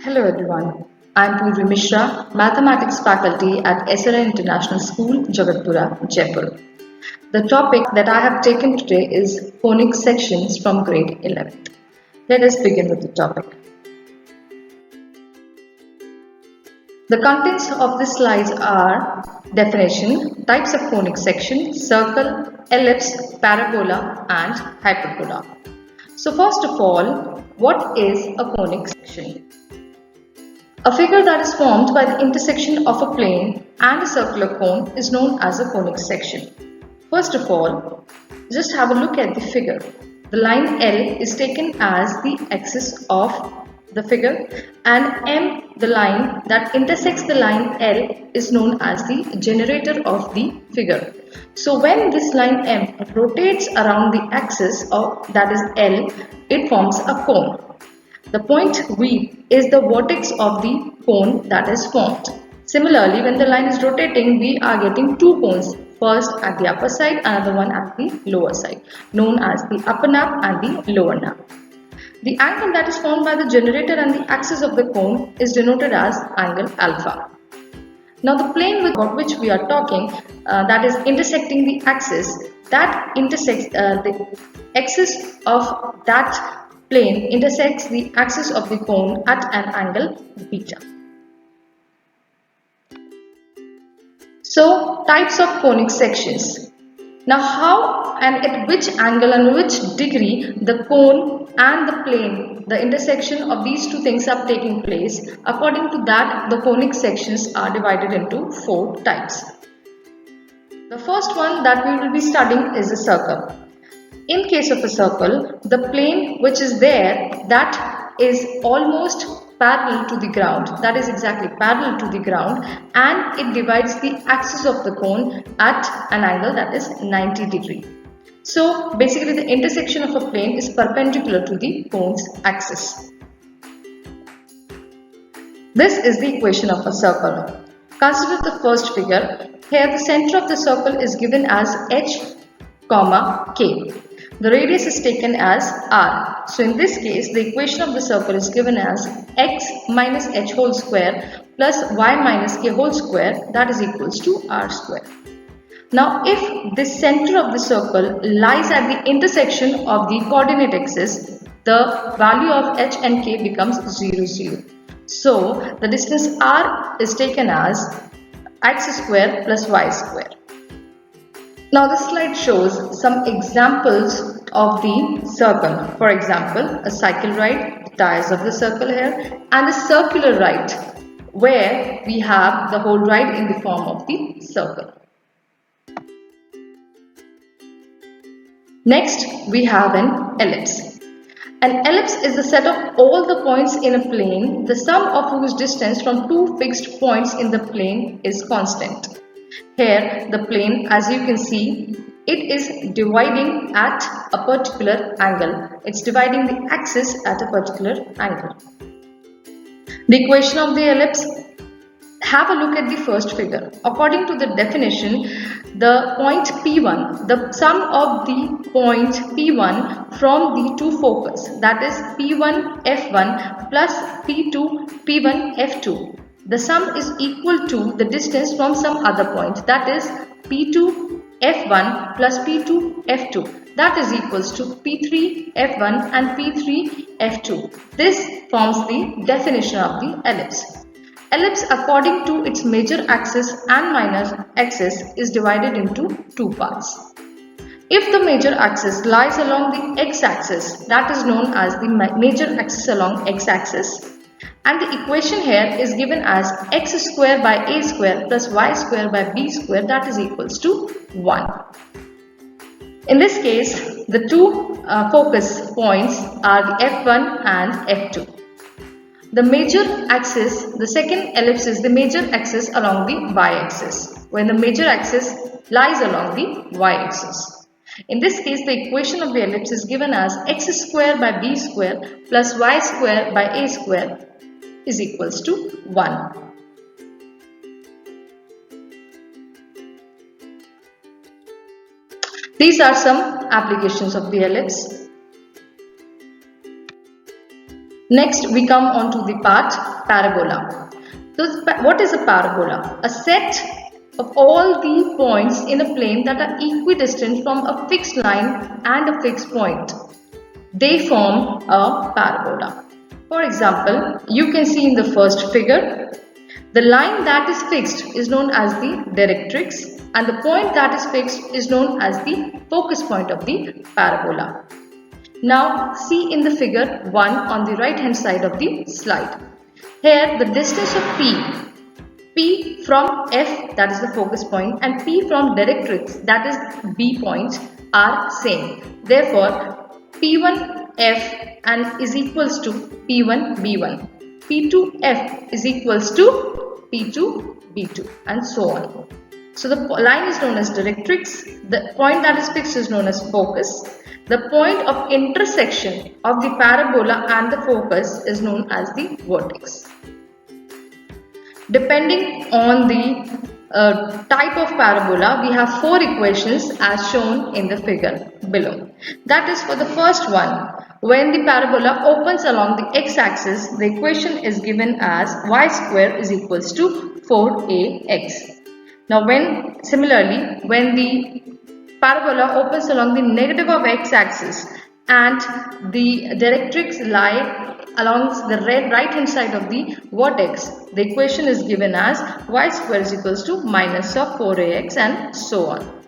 Hello everyone, I am Purvi Mishra, Mathematics faculty at SRN International School, Jagatpura, Jaipur. The topic that I have taken today is phonics sections from grade 11th. Let us begin with the topic. The contents of the slides are definition, types of phonics section, circle, ellipse, parabola and hyperbola. So first of all, what is a phonics section? A figure that is formed by the intersection of a plane and a circular cone is known as a phonics section. First of all, just have a look at the figure. The line L is taken as the axis of the figure and M, the line that intersects the line L, is known as the generator of the figure. So when this line M rotates around the axis of that is L, it forms a cone. The point V is the vertex of the cone that is formed. Similarly, when the line is rotating, we are getting two cones, first at the upper side, another one at the lower side, known as the upper nap and the lower nap. The angle that is formed by the generator and the axis of the cone is denoted as angle alpha. Now the plane with which we are talking, that is intersecting the axis, that intersects the axis of that plane intersects the axis of the cone at an angle beta. So types of conic sections. Now how and at which angle and which degree the cone and the plane, the intersection of these two things are taking place, according to that the conic sections are divided into four types. The first one that we will be studying is a circle. In case of a circle, the plane which is there, that is almost parallel to the ground, that is exactly parallel to the ground, and it divides the axis of the cone at an angle that is 90 degree. So basically the intersection of a plane is perpendicular to the cone's axis. This is the equation of a circle. Consider the first figure. Here the center of the circle is given as h, k. The radius is taken as r. So in this case, the equation of the circle is given as x minus h whole square plus y minus k whole square, that is equals to r square. Now if the center of the circle lies at the intersection of the coordinate axis, the value of h and k becomes 0, 0. So the distance r is taken as x square plus y square. Now this slide shows some examples of the circle. For example, a cycle ride, the tires of the circle here, and a circular ride where we have the whole ride in the form of the circle. Next, we have an ellipse. An ellipse is the set of all the points in a plane, the sum of whose distance from two fixed points in the plane is constant. Here the plane, as you can see, it is dividing at a particular angle. It's dividing the axis at a particular angle. The equation of the ellipse, have a look at the first figure. According to the definition, the point P1, the sum of the point P1 from the two focus, that is P1 F1 plus P2 P1 F2. The sum is equal to the distance from some other point, that is P2 F1 plus P2 F2, that is equals to P3 F1 and P3 F2. This forms the definition of the ellipse. Ellipse, according to its major axis and minor axis, is divided into two parts. If the major axis lies along the x-axis, that is known as the major axis along x-axis, and the equation here is given as x square by a square plus y square by b square, that is equals to 1. In this case, the two focus points are the f1 and f2. The major axis, the second ellipse is the major axis along the y-axis, when the major axis lies along the y-axis. In this case, the equation of the ellipse is given as x square by b square plus y square by a square is equals to 1. These are some applications of the ellipse. Next, we come on to the part parabola. So, what is a parabola? A set of all the points in a plane that are equidistant from a fixed line and a fixed point. They form a parabola. For example, you can see in the first figure, the line that is fixed is known as the directrix and the point that is fixed is known as the focus point of the parabola. Now see in the figure 1 on the right hand side of the slide. Here the distance of P from F, that is the focus point, and P from directrix, that is B point, are same. Therefore P1F and is equals to P1B1. P2F is equals to P2B2 and so on. So the line is known as directrix, the point that is fixed is known as focus. The point of intersection of the parabola and the focus is known as the vertex. Depending on the type of parabola, we have 4 equations as shown in the figure below. That is for the first one. When the parabola opens along the x-axis, the equation is given as y square is equals to 4ax. Now similarly, when the parabola opens along the negative of x-axis and the directrix lie along the right hand side of the vertex, the equation is given as y square is equals to minus of 4ax and so on.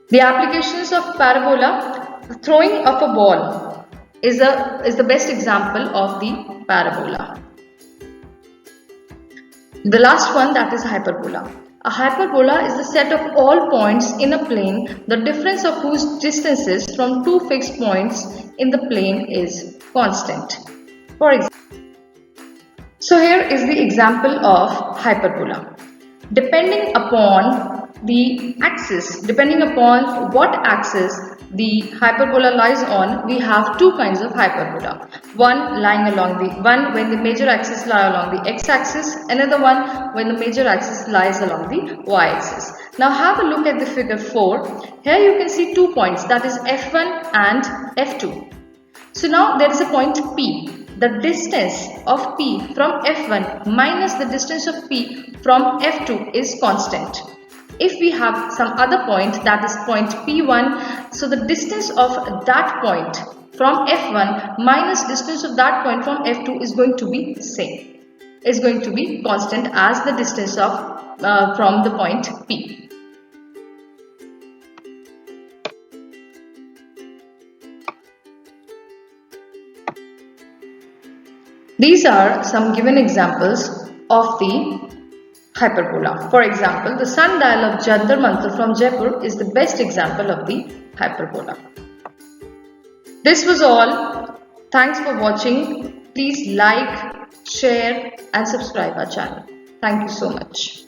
The applications of parabola, throwing of a ball is the best example of the parabola. The last one, that is hyperbola. A hyperbola is the set of all points in a plane, the difference of whose distances from two fixed points in the plane is constant. For example, so here is the example of hyperbola. Depending upon the axis, depending upon what axis the hyperbola lies on, we have two kinds of hyperbola. One when the major axis lies along the x-axis, another one when the major axis lies along the y-axis. Now have a look at the figure 4. Here you can see 2 points, that is F1 and F2. So now there is a point P. The distance of P from F1 minus the distance of P from F2 is constant. If we have some other point, that is point P1, so the distance of that point from F1 minus distance of that point from F2 is going to be same. Is going to be constant as the distance of from the point P. These are some given examples of the hyperbola. For example, the sundial of Jantar Mantar from Jaipur is the best example of the hyperbola. This was all. Thanks for watching. Please like, share and subscribe our channel. Thank you so much.